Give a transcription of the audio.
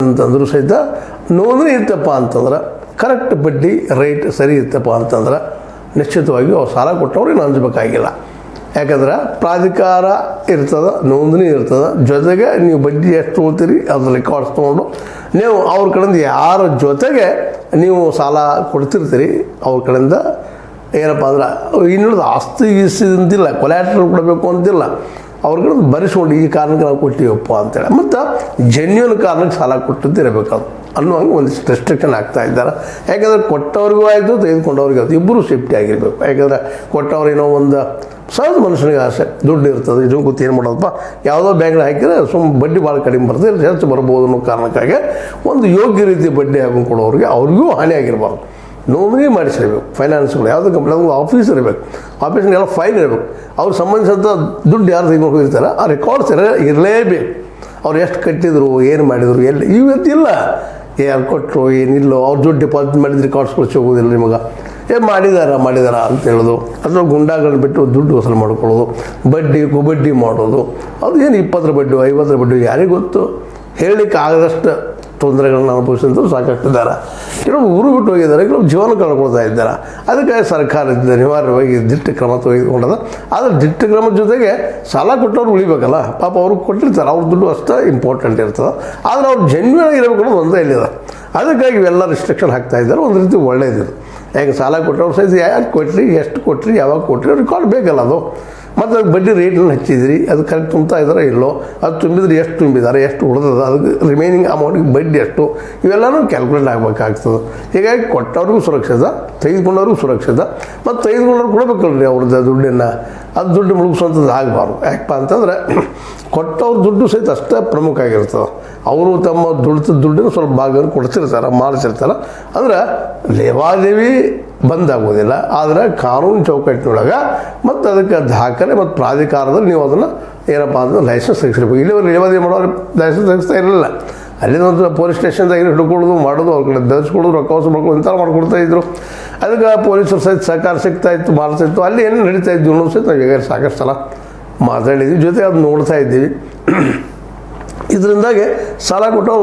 ಅಂತಂದ್ರೂ ಸಹಿತ ನೋಂದಣಿ ಇತ್ತಪ್ಪ ಅಂತಂದ್ರೆ ಕರೆಕ್ಟ್ ಬಡ್ಡಿ ರೇಟ್ ಸರಿ ಇತ್ತಪ್ಪ ಅಂತಂದ್ರೆ ನಿಶ್ಚಿತವಾಗಿ ಅವ್ರು ಸಾಲ ಕೊಟ್ಟವ್ರಿಗೆ ಅಂಜಬೇಕಾಗಿಲ್ಲ. ಯಾಕಂದ್ರೆ ಪ್ರಾಧಿಕಾರ ಇರ್ತದೆ, ನೋಂದಣಿ ಇರ್ತದೆ, ಜೊತೆಗೆ ನೀವು ಬಡ್ಡಿ ಎಷ್ಟು ತೊಗೊಳ್ತೀರಿ ಅದ್ರ ರೆಕಾರ್ಡ್ಸ್ ತೊಗೊಂಡು ನೀವು ಅವ್ರ ಕಡೆಯಿಂದ ಯಾರ ಜೊತೆಗೆ ನೀವು ಸಾಲ ಕೊಡ್ತಿರ್ತೀರಿ ಅವ್ರ ಕಡೆಯಿಂದ ಏನಪ್ಪ ಅಂದ್ರೆ ಇನ್ನುಳಿದ ಆಸ್ತಿ ಗೀಸಿದಂತಿಲ್ಲ, ಕೊಲ್ಯಾಟ್ರಲ್ ಕೊಡಬೇಕು ಅಂತಿಲ್ಲ, ಅವ್ರ ಕಡೆಯಿಂದ ಬರೆಸ್ಕೊಂಡು ಈ ಕಾರಣಕ್ಕೆ ನಾವು ಕೊಟ್ಟಿವಪ್ಪ ಅಂತೇಳಿ ಮತ್ತು ಜೆನ್ಯೂನ್ ಕಾರಣಕ್ಕೆ ಸಾಲ ಕೊಟ್ಟಿದ್ದಿರಬೇಕು ಅದು ಅನ್ನುವಂಗೆ ಒಂದಿಷ್ಟು ರೆಸ್ಟ್ರಿಕ್ಷನ್ ಆಗ್ತಾ ಇದ್ದಾರೆ. ಯಾಕಂದರೆ ಕೊಟ್ಟವ್ರಿಗೂ ಆಯಿತು, ತೆಗೆದುಕೊಂಡವ್ರಿಗೂ ಆಯಿತು, ಇಬ್ಬರು ಸೇಫ್ಟಿ ಆಗಿರಬೇಕು. ಯಾಕಂದರೆ ಕೊಟ್ಟವ್ರೇನೋ ಒಂದು ಸಹಜ ಮನುಷ್ಯನಿಗೆ ಆಸೆ, ದುಡ್ಡು ಇರ್ತದೆ, ಇದು ಗೊತ್ತು ಏನು ಮಾಡೋದಪ್ಪ, ಯಾವುದೋ ಬ್ಯಾಂಕ್ನ ಹಾಕಿದರೆ ಬಡ್ಡಿ ಭಾಳ ಕಡಿಮೆ ಬರ್ತದೆ, ಇಲ್ಲಿ ಹೆಚ್ಚು ಬರ್ಬೋದು ಅನ್ನೋ ಕಾರಣಕ್ಕಾಗಿ ಒಂದು ಯೋಗ್ಯ ರೀತಿ ಬಡ್ಡಿ ಹಾಕೊಂಡು ಕೊಡೋರಿಗೆ ಅವ್ರಿಗೂ ಹಾನಿ ಆಗಿರಬಾರ್ದು. ನೋಂದಣಿ ಮಾಡಿಸಿರ್ಬೇಕು, ಫೈನಾನ್ಸ್ಗಳು ಯಾವುದೋ ಕಂಪ್ನಿ ಅದು ಆಫೀಸ್ ಇರಬೇಕು, ಆಫೀಸ್ನೆಲ್ಲ ಫೈಲ್ ಇರಬೇಕು, ಅವ್ರು ಸಂಬಂಧಿಸಿದಂಥ ದುಡ್ಡು ಯಾರು ತೆಗೆದುಕೊಂಡು ಹೋಗಿರ್ತಾರೆ ಆ ರೆಕಾರ್ಡ್ಸ್ ಇರಲೇಬೇಕು. ಅವ್ರು ಎಷ್ಟು ಕಟ್ಟಿದ್ರು, ಏನು ಮಾಡಿದರು, ಎಲ್ಲಿ ಇವತ್ತಿಲ್ಲ, ಯಾರು ಕೊಟ್ಟರು ಏನಿಲ್ಲೋ, ಅವ್ರು ದುಡ್ಡು ಡೆಪಾಸಿಟ್ ಮಾಡಿದ ರೆಕಾರ್ಡ್ಸ್ಗಳು ಸಿಗೋದಿಲ್ಲ ನಿಮಗೆ, ಮಾಡಿದಾರ ಅಂತ ಹೇಳೋದು, ಅಥವಾ ಗುಂಡಾಗಳನ್ನ ಬಿಟ್ಟು ದುಡ್ಡು ವಸೂಲು ಮಾಡ್ಕೊಳ್ಳೋದು, ಬಡ್ಡಿ ಮಾಡೋದು, ಅದು ಏನು 20 ಬಡ್ಡಿ 50 ಬಡ್ಡಿ ಯಾರಿಗೆ ಗೊತ್ತು. ಹೇಳಲಿಕ್ಕೆ ಆಗದಷ್ಟು ತೊಂದರೆಗಳನ್ನ ಅನುಭವಿಸಿದ್ರು ಸಾಕಷ್ಟು ಇದ್ದಾರೆ. ಕೆಲವು ಊರು ಬಿಟ್ಟು ಹೋಗಿದ್ದಾರೆ, ಕೆಲವು ಜೀವನ ಕಳ್ಕೊಳ್ತಾ ಇದ್ದಾರೆ. ಅದಕ್ಕಾಗಿ ಸರ್ಕಾರದಿಂದ ಅನಿವಾರ್ಯವಾಗಿ ದಿಟ್ಟ ಕ್ರಮ ತೆಗೆದುಕೊಂಡದ. ಆದರೆ ದಿಟ್ಟ ಕ್ರಮದ ಜೊತೆಗೆ ಸಾಲ ಕೊಟ್ಟವ್ರು ಉಳಿಬೇಕಲ್ಲ, ಪಾಪ ಅವ್ರಿಗೆ ಕೊಟ್ಟಿರ್ತಾರೆ, ಅವ್ರ ದುಡ್ಡು ಅಷ್ಟೇ ಇಂಪಾರ್ಟೆಂಟ್ ಇರ್ತದೆ. ಆದರೆ ಅವ್ರು ಜೆನ್ಯೂನ್ ಆಗಿರಬೇಕು ಅನ್ನೋದು ಒಂದೇ ಇಲ್ಲಿದೆ. ಅದಕ್ಕಾಗಿ ಇವೆಲ್ಲ ರಿಸ್ಟ್ರಿಕ್ಷನ್ ಹಾಕ್ತಾ ಇದ್ದಾರೆ. ಒಂದು ರೀತಿ ಒಳ್ಳೆಯದಿದೆ. ಯಾಕೆ ಸಾಲ ಕೊಟ್ಟವ್ರು ಸಹಿತ ಯಾರು ಕೊಟ್ರಿ, ಎಷ್ಟು ಕೊಟ್ರಿ, ಯಾವಾಗ ಕೊಟ್ರಿ ರೆಕಾರ್ಡ್ ಬೇಕಲ್ಲ ಅದು. ಮತ್ತು ಅದಕ್ಕೆ ಬಡ್ಡಿ ರೇಟನ್ನು ಹಚ್ಚಿದ್ರಿ, ಅದು ಕರೆಕ್ಟ್ ತುಂಬ್ತಾ ಇದ್ದಾರೋ ಇಲ್ಲೋ, ಅದು ತುಂಬಿದ್ರೆ ಎಷ್ಟು ತುಂಬಿದ್ದಾರೆ, ಎಷ್ಟು ಉಳಿದದ, ಅದಕ್ಕೆ ರಿಮೈನಿಂಗ್ ಅಮೌಂಟಿಗೆ ಬಡ್ಡಿ ಎಷ್ಟು, ಇವೆಲ್ಲನೂ ಕ್ಯಾಲ್ಕುಲೇಟ್ ಆಗಬೇಕಾಗ್ತದೆ. ಹೀಗಾಗಿ ಕೊಟ್ಟವ್ರಿಗೂ ಸುರಕ್ಷಿತ, ತೆಗೆದುಕೊಂಡವ್ರಿಗೂ ಸುರಕ್ಷಿತ, ಮತ್ತು ತೆಗೆದುಕೊಂಡವ್ರು ಕೊಡಬೇಕಲ್ರಿ ಅವ್ರದ್ದು ದುಡ್ಡನ್ನು. ಅದು ದುಡ್ಡು ಮುಳುಗಿಸುವಂಥದ್ದು ಆಗಬಾರ್ದು. ಯಾಕಪ್ಪ ಅಂತಂದರೆ ಕೊಟ್ಟವ್ರ ದುಡ್ಡು ಸಹಿತ ಅಷ್ಟೇ ಪ್ರಮುಖ ಆಗಿರ್ತದೆ. ಅವರು ತಮ್ಮ ದುಡ್ಡನ್ನು ಸ್ವಲ್ಪ ಭಾಗವನ್ನು ಕೊಡ್ತಿರ್ತಾರೆ, ಮಾಡಿಸಿರ್ತಾರೆ. ಅಂದ್ರೆ ಲೇವಾದೇವಿ ಬಂದಾಗೋದಿಲ್ಲ, ಆದರೆ ಕಾನೂನು ಚೌಕಟ್ಟಿನೊಳಗೆ ಮತ್ತು ಅದಕ್ಕೆ ದಾಖಲೆ ಮತ್ತು ಪ್ರಾಧಿಕಾರದಲ್ಲಿ ನೀವು ಅದನ್ನು ಏನಪ್ಪ ಅಂದ್ರೆ ಲೈಸೆನ್ಸ್ ತೆಗಿಸ್ಬೇಕು. ಇಲ್ಲಿವರು ಲೇವಾದೇವಿ ಮಾಡೋರು ಲೈಸೆನ್ಸ್ ತೆಗಿಸ್ತಾ ಇರಲಿಲ್ಲ. ಅಲ್ಲಿಂದ ಪೊಲೀಸ್ ಸ್ಟೇಷನ್ದಾಗ ಹಿಡ್ಕೊಳ್ಳೋದು ಮಾಡೋದು, ಅವ್ರ ಕಡೆ ಬೆಳೆಸ್ಕೊಳ್ಳೋದು, ರೊಕ್ಕ ವಸೂಲು ಮಾಡ್ಕೊಳ್ಳೋದು ಇಂಥ ಮಾಡ್ಕೊಡ್ತಾ ಇದ್ರು. ಅದಕ್ಕೆ ಪೊಲೀಸರು ಸಹಿತ ಸಹಕಾರ ಸಿಗ್ತಾಯಿತ್ತು, ಮಾಡ್ತಾಯಿತ್ತು. ಅಲ್ಲಿ ಏನು ನಡೀತಾ ಇದ್ವಿ ಅನ್ನೋದು ಸಹಿತ ನಾವು ಈಗ ಸಾಕಷ್ಟು ಸಲ ಮಾತಾಡಿದ್ವಿ, ಜೊತೆ ಅದು ನೋಡ್ತಾ ಇದ್ದೀವಿ. ಇದರಿಂದಾಗಿ ಸಾಲ ಕೊಟ್ಟು